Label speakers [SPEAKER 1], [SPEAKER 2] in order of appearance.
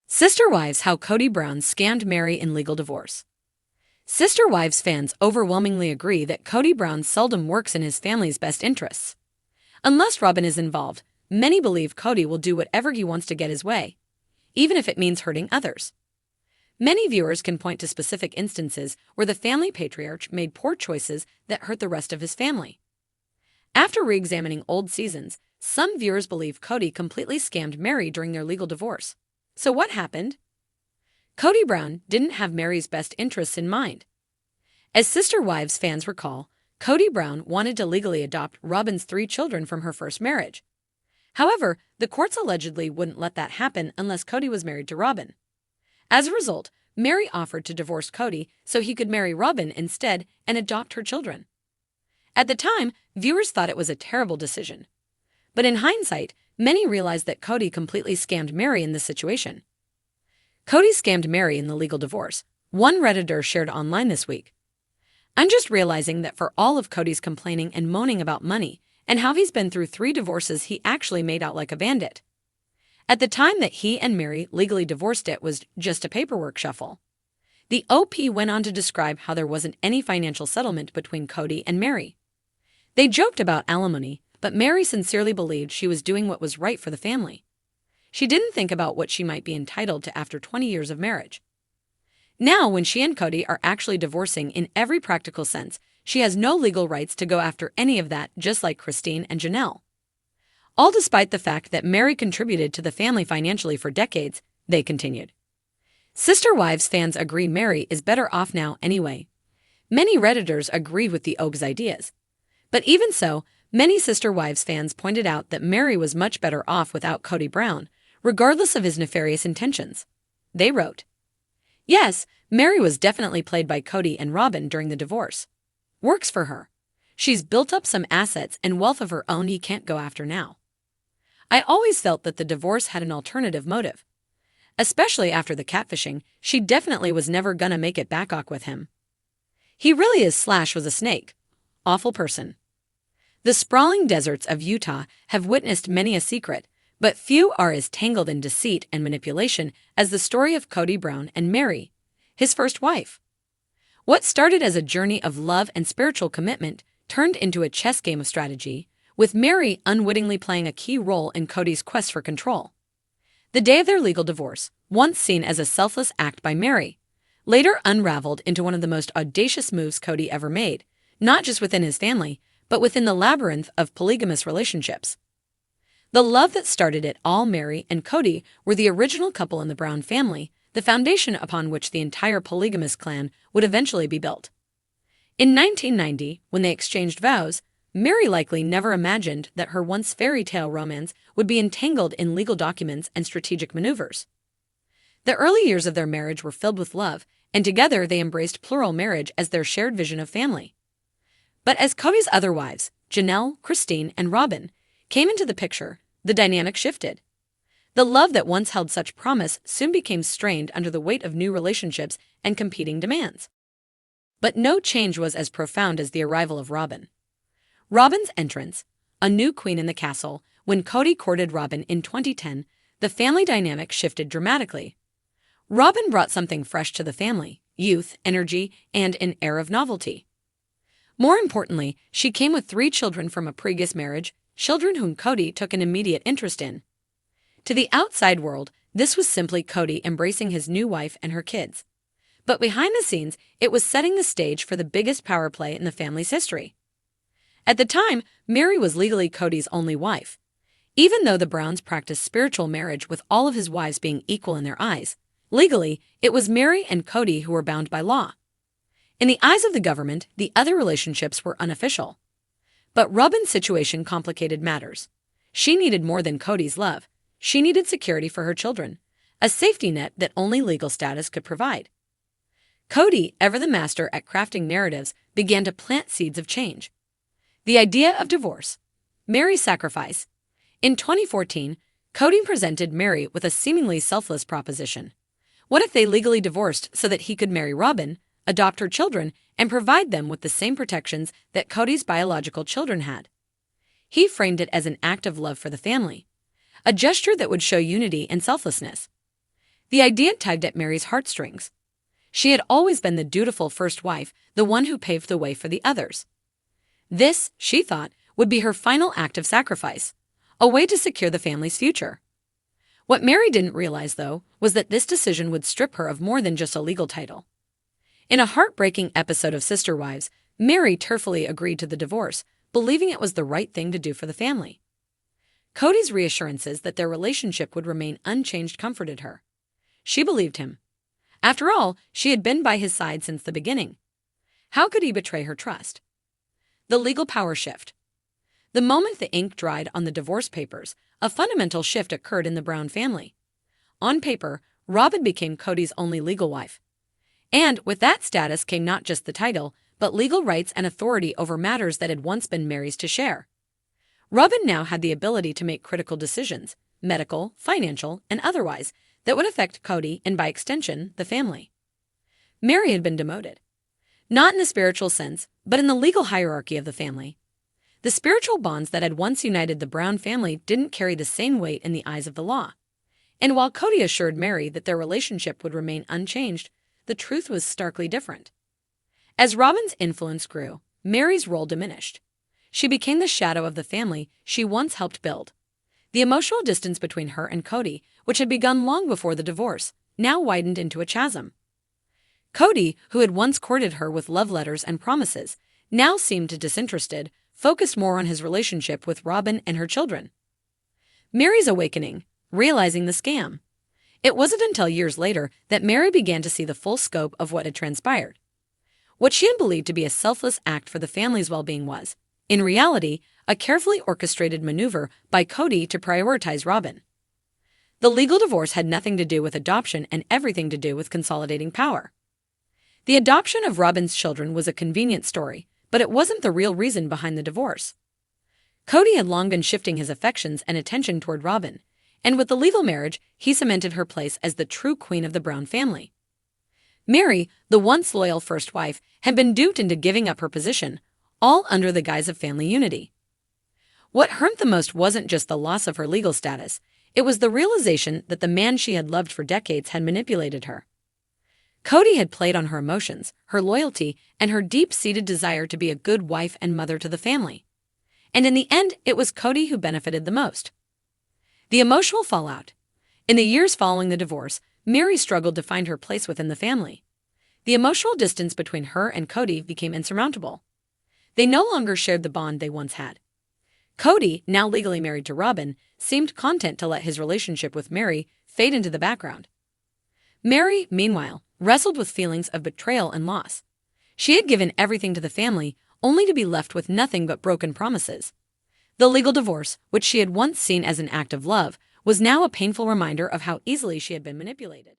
[SPEAKER 1] Sister Wives: How Kody Brown Scammed Meri in Legal Divorce. Sister Wives fans overwhelmingly agree that Kody Brown seldom works in his family's best interests. Unless Robin is involved, many believe Kody will do whatever he wants to get his way, even if it means hurting others. Many viewers can point to specific instances where the family patriarch made poor choices that hurt the rest of his family. After re-examining old seasons, some viewers believe Kody completely scammed Meri during their legal divorce. So what happened? Kody Brown didn't have Meri's best interests in mind. As Sister Wives fans recall, Kody Brown wanted to legally adopt Robin's 3 children from her first marriage. However, the courts allegedly wouldn't let that happen unless Kody was married to Robin. As a result, Meri offered to divorce Kody so he could marry Robin instead and adopt her children. At the time, viewers thought it was a terrible decision. But in hindsight, many realized that Kody completely scammed Meri in this situation. Kody scammed Meri in the legal divorce, one Redditor shared online this week. "I'm just realizing that for all of Kody's complaining and moaning about money and how he's been through 3 divorces, he actually made out like a bandit. At the time that he and Meri legally divorced, it was just a paperwork shuffle." The OP went on to describe how there wasn't any financial settlement between Kody and Meri. They joked about alimony, but Meri sincerely believed she was doing what was right for the family. She didn't think about what she might be entitled to after 20 years of marriage. Now, when she and Kody are actually divorcing in every practical sense, she has no legal rights to go after any of that, just like Cristin and Janelle. All despite the fact that Meri contributed to the family financially for decades, they continued. Sister Wives fans agree Meri is better off now anyway. Many Redditors agreed with the OG's ideas. But even so, many Sister Wives fans pointed out that Meri was much better off without Kody Brown, regardless of his nefarious intentions. They wrote, "Yes, Meri was definitely played by Kody and Robin during the divorce. Works for her. She's built up some assets and wealth of her own he can't go after now. I always felt that the divorce had an alternative motive. Especially after the catfishing, she definitely was never gonna make it back with him. He really was a snake. Awful person." The sprawling deserts of Utah have witnessed many a secret, but few are as tangled in deceit and manipulation as the story of Kody Brown and Meri, his first wife. What started as a journey of love and spiritual commitment turned into a chess game of strategy, with Meri unwittingly playing a key role in Kody's quest for control. The day of their legal divorce, once seen as a selfless act by Meri, later unraveled into one of the most audacious moves Kody ever made, not just within his family, but within the labyrinth of polygamous relationships. The love that started it all, Meri and Kody were the original couple in the Brown family, the foundation upon which the entire polygamous clan would eventually be built. In 1990, when they exchanged vows, Meri likely never imagined that her once fairy tale romance would be entangled in legal documents and strategic maneuvers. The early years of their marriage were filled with love, and together they embraced plural marriage as their shared vision of family. But as Kody's other wives, Janelle, Cristin, and Robin, came into the picture, the dynamic shifted. The love that once held such promise soon became strained under the weight of new relationships and competing demands. But no change was as profound as the arrival of Robin. Robin's entrance, a new queen in the castle, when Kody courted Robin in 2010, the family dynamic shifted dramatically. Robin brought something fresh to the family: youth, energy, and an air of novelty. More importantly, she came with 3 children from a previous marriage, children whom Kody took an immediate interest in. To the outside world, this was simply Kody embracing his new wife and her kids. But behind the scenes, it was setting the stage for the biggest power play in the family's history. At the time, Meri was legally Kody's only wife. Even though the Browns practiced spiritual marriage with all of his wives being equal in their eyes, legally, it was Meri and Kody who were bound by law. In the eyes of the government, the other relationships were unofficial. But Robin's situation complicated matters. She needed more than Kody's love. She needed security for her children, a safety net that only legal status could provide. Kody, ever the master at crafting narratives, began to plant seeds of change. The idea of divorce. Meri's sacrifice. In 2014, Kody presented Meri with a seemingly selfless proposition. What if they legally divorced so that he could marry Robin, adopt her children, and provide them with the same protections that Kody's biological children had? He framed it as an act of love for the family, a gesture that would show unity and selflessness. The idea tugged at Mary's heartstrings. She had always been the dutiful first wife, the one who paved the way for the others. This, she thought, would be her final act of sacrifice, a way to secure the family's future. What Meri didn't realize, though, was that this decision would strip her of more than just a legal title. In a heartbreaking episode of Sister Wives, Meri tearfully agreed to the divorce, believing it was the right thing to do for the family. Kody's reassurances that their relationship would remain unchanged comforted her. She believed him. After all, she had been by his side since the beginning. How could he betray her trust? The legal power shift. The moment the ink dried on the divorce papers, a fundamental shift occurred in the Brown family. On paper, Robyn became Kody's only legal wife. And with that status came not just the title, but legal rights and authority over matters that had once been Meri's to share. Robyn now had the ability to make critical decisions, medical, financial, and otherwise, that would affect Kody and, by extension, the family. Meri had been demoted. Not in the spiritual sense, but in the legal hierarchy of the family. The spiritual bonds that had once united the Brown family didn't carry the same weight in the eyes of the law. And while Kody assured Meri that their relationship would remain unchanged, the truth was starkly different. As Robyn's influence grew, Meri's role diminished. She became the shadow of the family she once helped build. The emotional distance between her and Kody, which had begun long before the divorce, now widened into a chasm. Kody, who had once courted her with love letters and promises, now seemed disinterested, focused more on his relationship with Robyn and her children. Meri's awakening, realizing the scam. It wasn't until years later that Meri began to see the full scope of what had transpired. What she had believed to be a selfless act for the family's well-being was, in reality, a carefully orchestrated maneuver by Kody to prioritize Robyn. The legal divorce had nothing to do with adoption and everything to do with consolidating power. The adoption of Robyn's children was a convenient story, but it wasn't the real reason behind the divorce. Kody had long been shifting his affections and attention toward Robyn, and with the legal marriage, he cemented her place as the true queen of the Brown family. Meri, the once loyal first wife, had been duped into giving up her position, all under the guise of family unity. What hurt the most wasn't just the loss of her legal status, it was the realization that the man she had loved for decades had manipulated her. Kody had played on her emotions, her loyalty, and her deep-seated desire to be a good wife and mother to the family. And in the end, it was Kody who benefited the most. The emotional fallout. In the years following the divorce, Meri struggled to find her place within the family. The emotional distance between her and Kody became insurmountable. They no longer shared the bond they once had. Kody, now legally married to Robyn, seemed content to let his relationship with Meri fade into the background. Meri, meanwhile, wrestled with feelings of betrayal and loss. She had given everything to the family, only to be left with nothing but broken promises. The legal divorce, which she had once seen as an act of love, was now a painful reminder of how easily she had been manipulated.